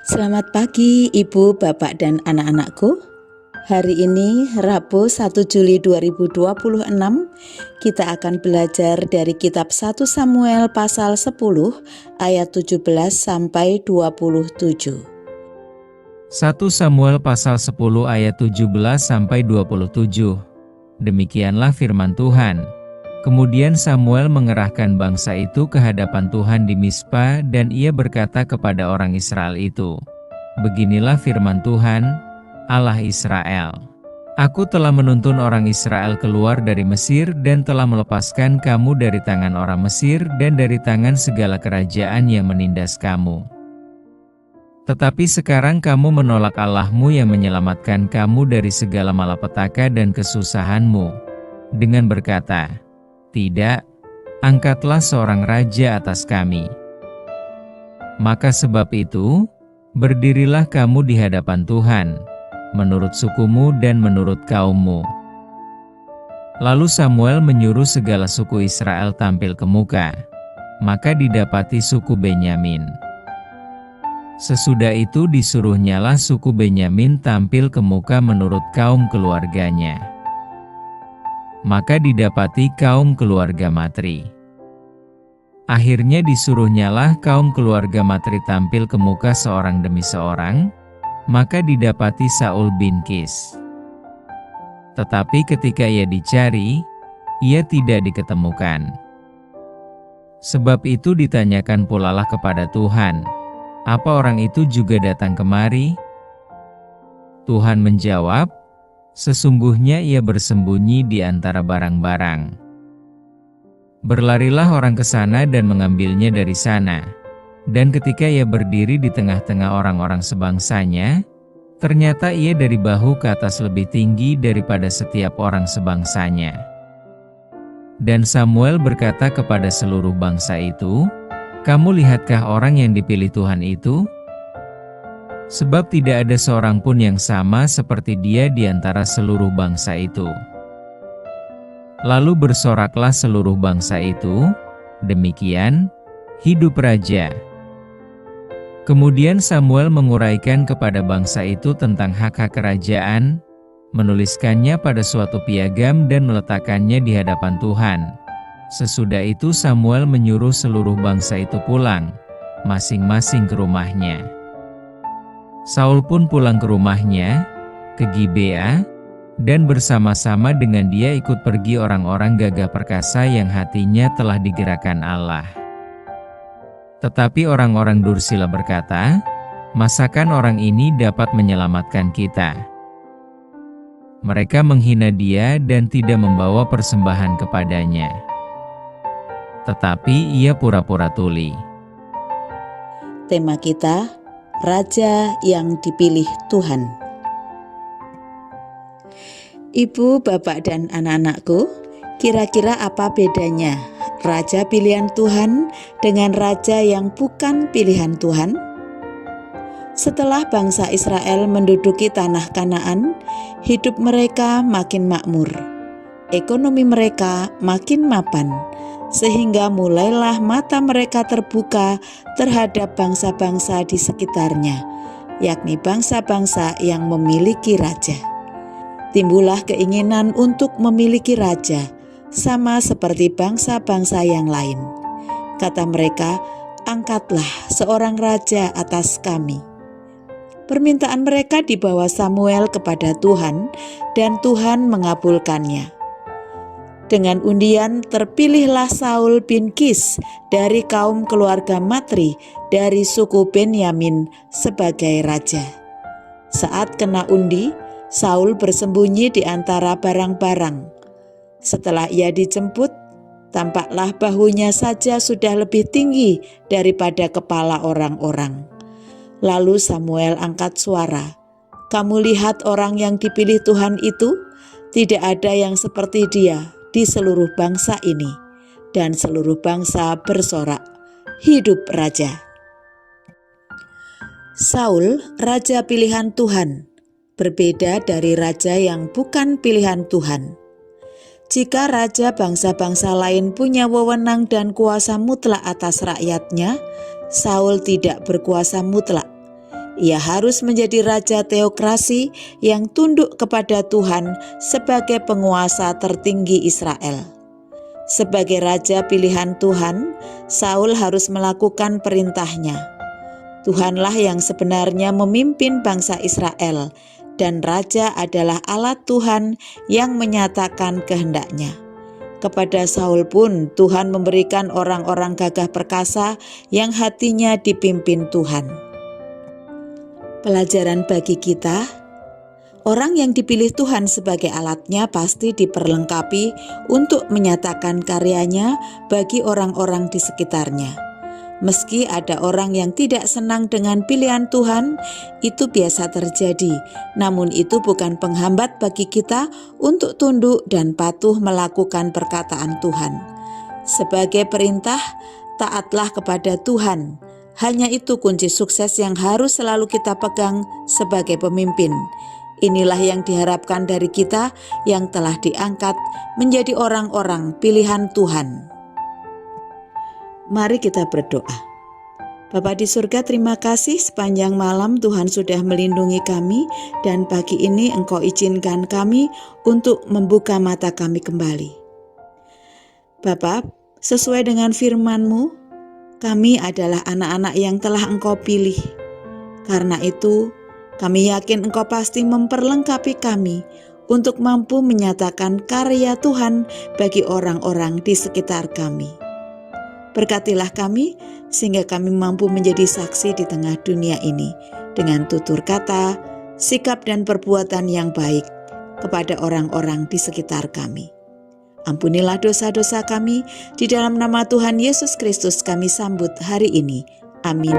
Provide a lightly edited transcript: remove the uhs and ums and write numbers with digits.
Selamat pagi Ibu, Bapak, dan anak-anakku. Hari ini Rabu 1 Juli 2026 kita akan belajar dari kitab 1 Samuel pasal 10 ayat 17 sampai 27. 1 Samuel pasal 10 ayat 17 sampai 27. Demikianlah firman Tuhan. Kemudian Samuel mengerahkan bangsa itu ke hadapan Tuhan di Mispa dan ia berkata kepada orang Israel itu, "Beginilah firman Tuhan, Allah Israel. Aku telah menuntun orang Israel keluar dari Mesir dan telah melepaskan kamu dari tangan orang Mesir dan dari tangan segala kerajaan yang menindas kamu. Tetapi sekarang kamu menolak Allahmu yang menyelamatkan kamu dari segala malapetaka dan kesusahanmu, dengan berkata, 'Tidak, angkatlah seorang raja atas kami.' Maka sebab itu, berdirilah kamu di hadapan Tuhan, menurut sukumu dan menurut kaummu." Lalu Samuel menyuruh segala suku Israel tampil ke muka, maka didapati suku Benyamin. Sesudah itu disuruhnyalah suku Benyamin tampil ke muka menurut kaum keluarganya. Maka didapati kaum keluarga Matri. Akhirnya disuruhnyalah kaum keluarga Matri tampil ke muka seorang demi seorang, maka didapati Saul bin Kis. Tetapi ketika ia dicari, ia tidak diketemukan. Sebab itu ditanyakan pulalah kepada Tuhan, "Apa orang itu juga datang kemari?" Tuhan menjawab, "Sesungguhnya ia bersembunyi di antara barang-barang." Berlarilah orang ke sana dan mengambilnya dari sana. Dan ketika ia berdiri di tengah-tengah orang-orang sebangsanya, ternyata ia dari bahu ke atas lebih tinggi daripada setiap orang sebangsanya. Dan Samuel berkata kepada seluruh bangsa itu, "Kamu lihatkah orang yang dipilih Tuhan itu? Sebab tidak ada seorang pun yang sama seperti dia di antara seluruh bangsa itu." Lalu bersoraklah seluruh bangsa itu, "Demikian, hidup raja." Kemudian Samuel menguraikan kepada bangsa itu tentang hak-hak kerajaan, menuliskannya pada suatu piagam dan meletakkannya di hadapan Tuhan. Sesudah itu Samuel menyuruh seluruh bangsa itu pulang, masing-masing ke rumahnya. Saul pun pulang ke rumahnya, ke Gibea, dan bersama-sama dengan dia ikut pergi orang-orang gagah perkasa yang hatinya telah digerakkan Allah. Tetapi orang-orang dursila berkata, "Masakan orang ini dapat menyelamatkan kita?" Mereka menghina dia dan tidak membawa persembahan kepadanya. Tetapi ia pura-pura tuli. Tema kita, Raja yang dipilih Tuhan. Ibu, Bapak, dan anak-anakku, kira-kira apa bedanya Raja pilihan Tuhan dengan Raja yang bukan pilihan Tuhan? Setelah bangsa Israel menduduki tanah Kanaan, hidup mereka makin makmur. Ekonomi mereka makin mapan, sehingga mulailah mata mereka terbuka terhadap bangsa-bangsa di sekitarnya, yakni bangsa-bangsa yang memiliki raja. Timbullah keinginan untuk memiliki raja, sama seperti bangsa-bangsa yang lain. Kata mereka, "Angkatlah seorang raja atas kami." Permintaan mereka dibawa Samuel kepada Tuhan, dan Tuhan mengabulkannya. Dengan undian terpilihlah Saul bin Kis dari kaum keluarga Matri dari suku Benyamin sebagai raja. Saat kena undi, Saul bersembunyi di antara barang-barang. Setelah ia dijemput, tampaklah bahunya saja sudah lebih tinggi daripada kepala orang-orang. Lalu Samuel angkat suara, "Kamu lihat orang yang dipilih Tuhan itu? Tidak ada yang seperti dia di seluruh bangsa ini." Dan seluruh bangsa bersorak, "Hidup raja!" Saul, raja pilihan Tuhan, berbeda dari raja yang bukan pilihan Tuhan. Jika raja bangsa-bangsa lain punya wewenang dan kuasa mutlak atas rakyatnya, Saul tidak berkuasa mutlak. Ia harus menjadi raja teokrasi yang tunduk kepada Tuhan sebagai penguasa tertinggi Israel. Sebagai raja pilihan Tuhan, Saul harus melakukan perintahnya. Tuhanlah yang sebenarnya memimpin bangsa Israel, dan raja adalah alat Tuhan yang menyatakan kehendaknya. Kepada Saul pun Tuhan memberikan orang-orang gagah perkasa yang hatinya dipimpin Tuhan. Pelajaran bagi kita, orang yang dipilih Tuhan sebagai alatnya pasti diperlengkapi untuk menyatakan karyanya bagi orang-orang di sekitarnya. Meski ada orang yang tidak senang dengan pilihan Tuhan, itu biasa terjadi. Namun itu bukan penghambat bagi kita untuk tunduk dan patuh melakukan perkataan Tuhan. Sebagai perintah, taatlah kepada Tuhan. Hanya itu kunci sukses yang harus selalu kita pegang sebagai pemimpin. Inilah yang diharapkan dari kita yang telah diangkat menjadi orang-orang pilihan Tuhan. Mari kita berdoa. Bapa di surga, terima kasih sepanjang malam Tuhan sudah melindungi kami, dan pagi ini Engkau izinkan kami untuk membuka mata kami kembali. Bapa, sesuai dengan firman-Mu, kami adalah anak-anak yang telah Engkau pilih. Karena itu, kami yakin Engkau pasti memperlengkapi kami untuk mampu menyatakan karya Tuhan bagi orang-orang di sekitar kami. Berkatilah kami sehingga kami mampu menjadi saksi di tengah dunia ini dengan tutur kata, sikap dan perbuatan yang baik kepada orang-orang di sekitar kami. Ampunilah dosa-dosa kami, di dalam nama Tuhan Yesus Kristus kami sambut hari ini. Amin.